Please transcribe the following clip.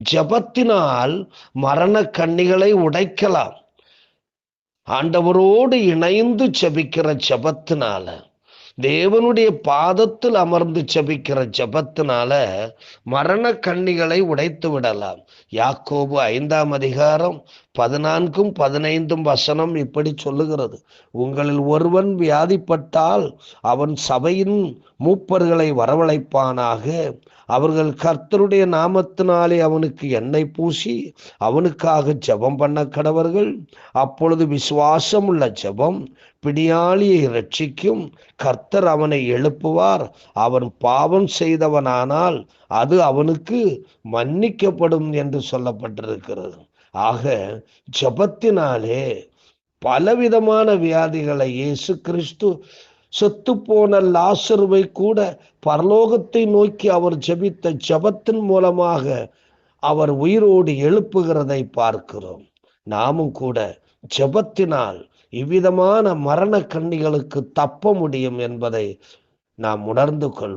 ஜெபத்தினால் மரண கண்ணிகளை உடைக்கலாம். ஆண்டவரோடு இணைந்து ஜெபிக்கிற ஜெபத்தினால, தேவனுடைய பாதத்தில் அமர்ந்து ஜெபிக்கிற ஜெபத்தினால மரண கண்ணிகளை உடைத்து விடலாம். யாக்கோபு 5:14-15 இப்படி சொல்லுகிறது. உங்களில் ஒருவன் வியாதிப்பட்டால் அவன் சபையின் மூப்பர்களை வரவழைப்பானாக. அவர்கள் கர்த்தருடைய நாமத்தினாலே அவனுக்கு எண்ணெய் பூசி அவனுக்காக ஜெபம் பண்ண கடவர்கள். அப்பொழுது விசுவாசம் உள்ள ஜெபம் பிணியாளியை ரட்சிக்கும். கர்த்தர் அவனை எழுப்புவார். அவன் பாவம் செய்தவனானால் அது அவனுக்கு மன்னிக்கப்படும் என்று சொல்லப்பட்டிருக்கிறது. ஆக ஜெபத்தினாலே பலவிதமான வியாதிகளை இயேசு கிறிஸ்து செத்துப்போன லாசருவை கூட பரலோகத்தை நோக்கி அவர் ஜெபித்த ஜெபத்தின் மூலமாக அவர் உயிரோடு எழுப்புகிறதை பார்க்கிறோம். நாமும் கூட ஜெபத்தினால் இவ்விதமான மரண கண்ணிகளுக்கு தப்ப முடியும் என்பதை நாம் உணர்ந்து கொள்வோம்.